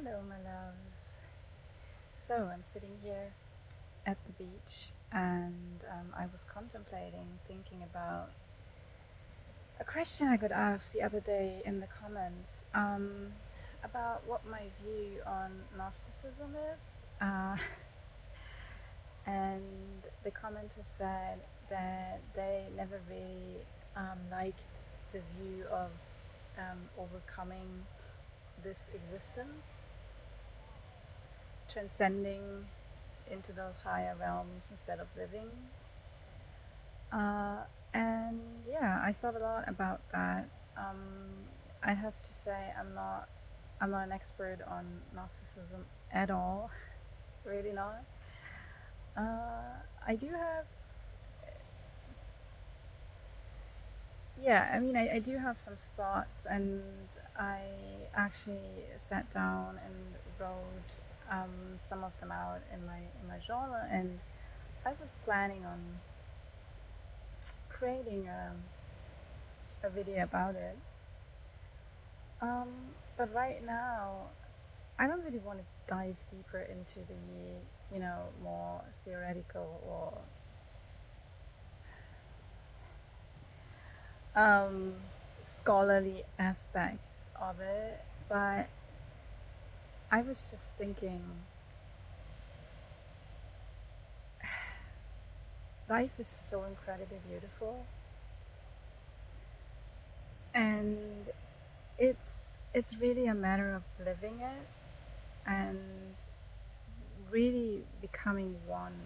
Hello, my loves. So, I'm sitting here at the beach and I was contemplating, thinking about a question I got asked the other day in the comments about what my view on Gnosticism is. And the commenter said that they never really liked the view of overcoming this existence, transcending into those higher realms instead of living. Uh, and yeah, I thought a lot about that. I have to say I'm not an expert on Gnosticism at all, really not. I do have, yeah, I mean, I do have some thoughts, and I actually sat down and wrote some of them out in my journal, and I was planning on creating a video about it. But right now, I don't really want to dive deeper into the, more theoretical or scholarly aspects of it. But I was just thinking, life is so incredibly beautiful, and it's really a matter of living it and really becoming one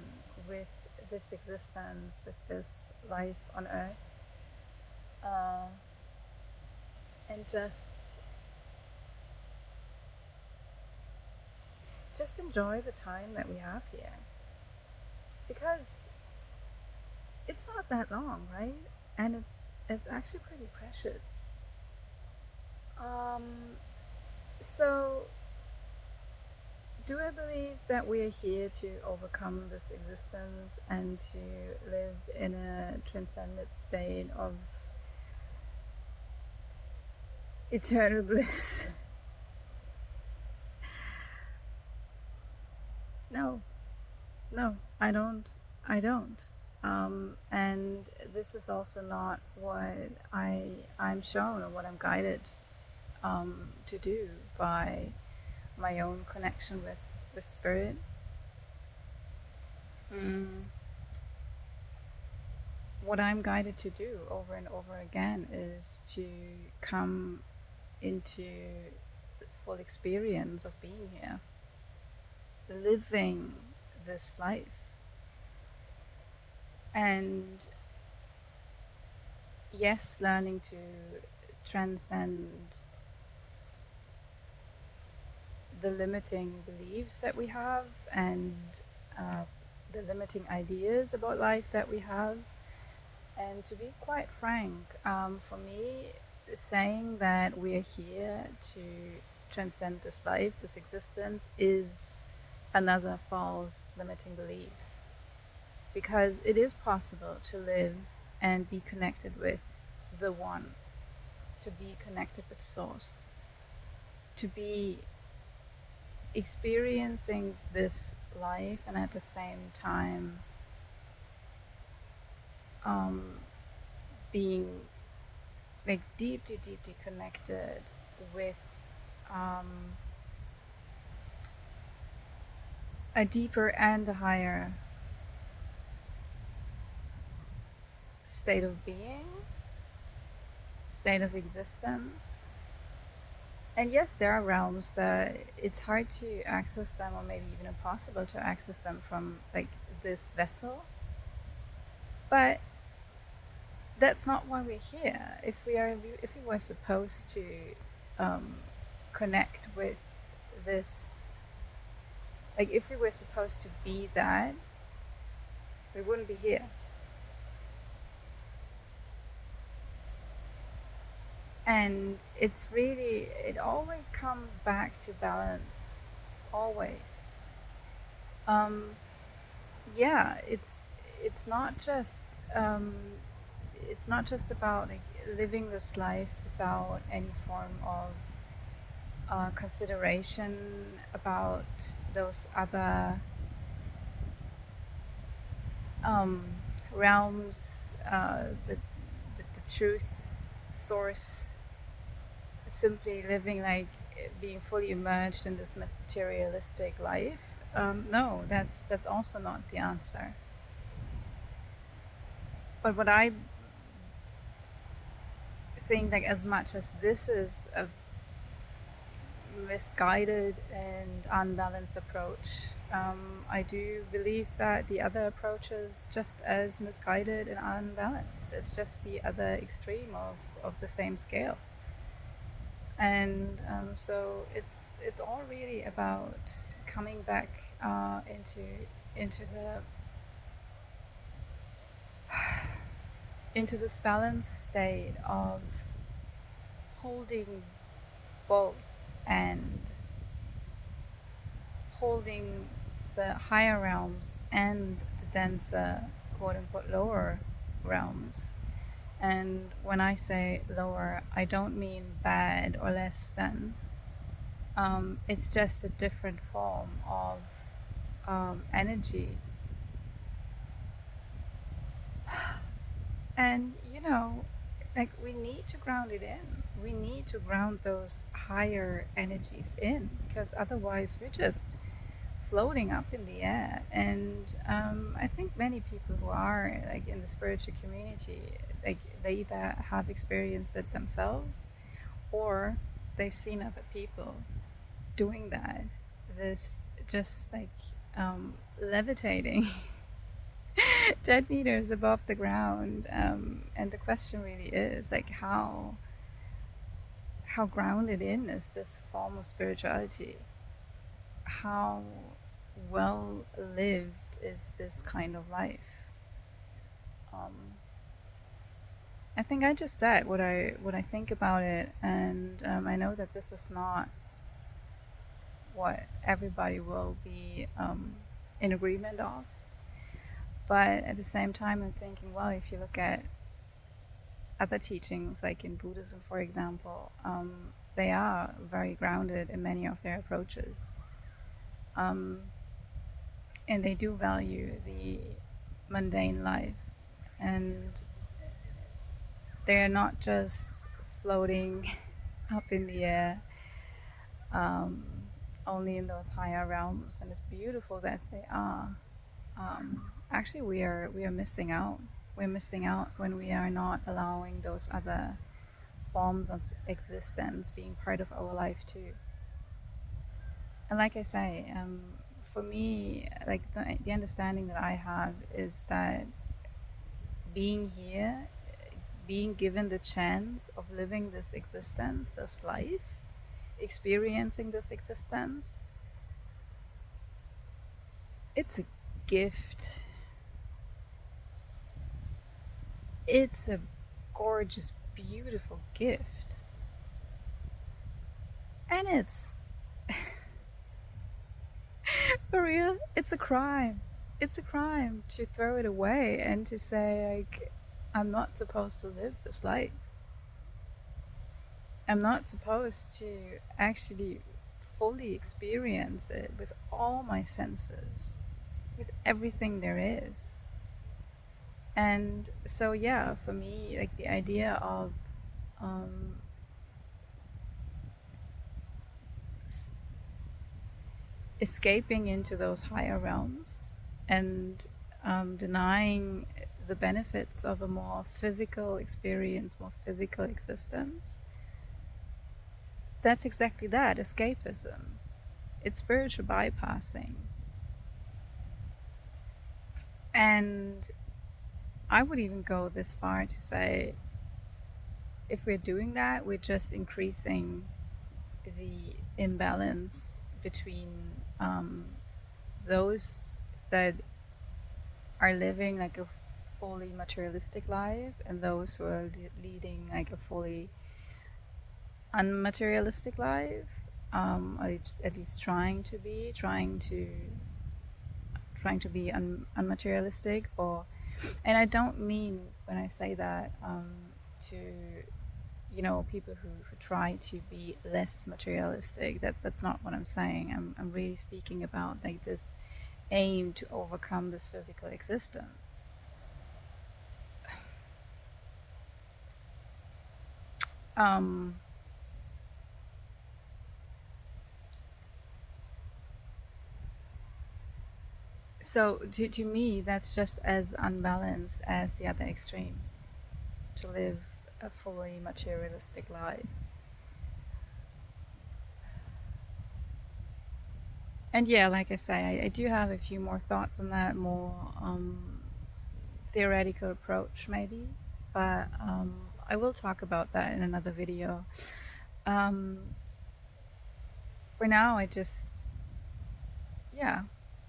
with this existence, with this life on earth, and just enjoy the time that we have here, because it's not that long, right? And it's actually pretty precious. So do I believe that we are here to overcome this existence and to live in a transcendent state of eternal bliss? No, no, I don't. I don't. And this is also not what I'm shown or what I'm guided to do by my own connection with spirit. What I'm guided to do over and over again is to come into the full experience of being here, living this life. And yes, learning to transcend the limiting beliefs that we have and the limiting ideas about life that we have. And to be quite frank, for me, saying that we are here to transcend this life, this existence, is another false limiting belief. Because it is possible to live and be connected with the One, to be connected with Source, to be experiencing this life and at the same time being like deeply connected with a deeper and a higher state of being, state of existence. And yes, there are realms that it's hard to access them, or maybe even impossible to access them from like this vessel. But that's not why we're here. If we were supposed to connect with this, like if we were supposed to be that, we wouldn't be here. And it's really, it always comes back to balance, always. Yeah, it's not just about like living this life without any form of consideration about those other um, realms, the truth source, simply living like being fully immersed in this materialistic life. No, that's also not the answer. But what I think, like, as much as this is a misguided and unbalanced approach, I do believe that the other approach is just as misguided and unbalanced. It's just the other extreme of the same scale. And so it's all really about coming back into the into this balanced state of holding both, and holding the higher realms and the denser, quote unquote, lower realms. And when I say lower, I don't mean bad or less than. It's just a different form of energy. And, like, we need to ground it in. We need to ground those higher energies in, because otherwise we're just floating up in the air. And I think many people who are like in the spiritual community, like, they either have experienced it themselves, or they've seen other people doing that. This just like levitating 10 meters above the ground. And the question really is, like, how grounded in is this form of spirituality? How well lived is this kind of life? I think I just said what I think about it, and I know that this is not what everybody will be in agreement of. But at the same time, I'm thinking, well, if you look at other teachings, like in Buddhism, for example, they are very grounded in many of their approaches. And they do value the mundane life. And they're not just floating up in the air, only in those higher realms. And as beautiful as they are, actually we are missing out. We're missing out when we are not allowing those other forms of existence being part of our life too. And like I say, for me, like the understanding that I have is that being here, being given the chance of living this existence, this life, experiencing this existence, it's a gift. It's a gorgeous, beautiful gift. And it's, for real, it's a crime. It's a crime to throw it away and to say, like, I'm not supposed to live this life. I'm not supposed to actually fully experience it with all my senses, with everything there is. And so, yeah, for me, like, the idea of escaping into those higher realms and denying the benefits of a more physical experience, more physical existence, that's exactly that, escapism. It's spiritual bypassing. And I would even go this far to say, if we're doing that, we're just increasing the imbalance between those that are living like a fully materialistic life and those who are leading like a fully unmaterialistic life, at least trying to be unmaterialistic. Or, and I don't mean when I say that to people who try to be less materialistic. That's not what I'm saying. I'm really speaking about like this aim to overcome this physical existence. So to me, that's just as unbalanced as the other extreme, to live a fully materialistic life. And yeah, like I say, I do have a few more thoughts on that, more theoretical approach maybe, but I will talk about that in another video. For now,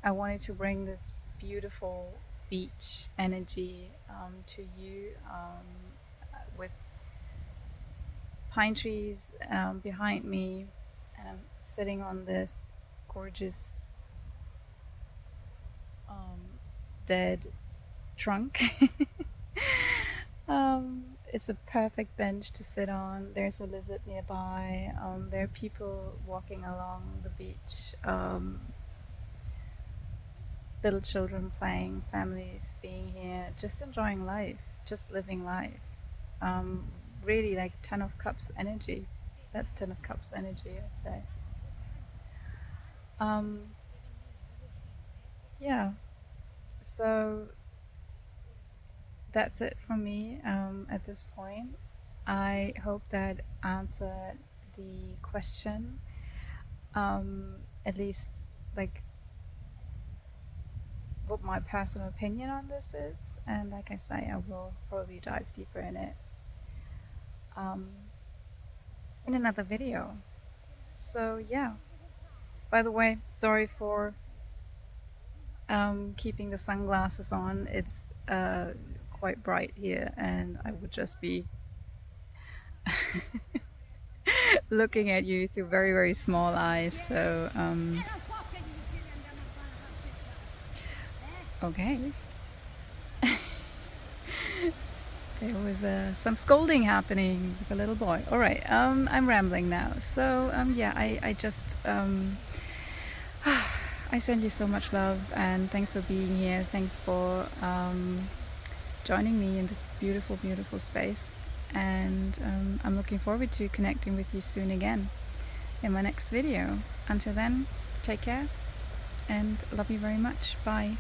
I wanted to bring this beautiful beach energy to you, with pine trees behind me, and I'm sitting on this gorgeous dead trunk. It's a perfect bench to sit on. There's a lizard nearby. There are people walking along the beach. Little children playing, families being here, just enjoying life, just living life. Really like 10 of Cups energy. That's 10 of Cups energy, I'd say. Yeah. So that's it from me at this point. I hope that answered the question. At least like what my personal opinion on this is, and like I say, I will probably dive deeper in it in another video. So yeah, by the way, sorry for keeping the sunglasses on. It's quite bright here, and I would just be looking at you through very, very small eyes. So okay. There was some scolding happening with a little boy. All right, I'm rambling now. So yeah, I just I send you so much love, and thanks for being here. Thanks for joining me in this beautiful, beautiful space. And I'm looking forward to connecting with you soon again in my next video. Until then, take care and love you very much. Bye.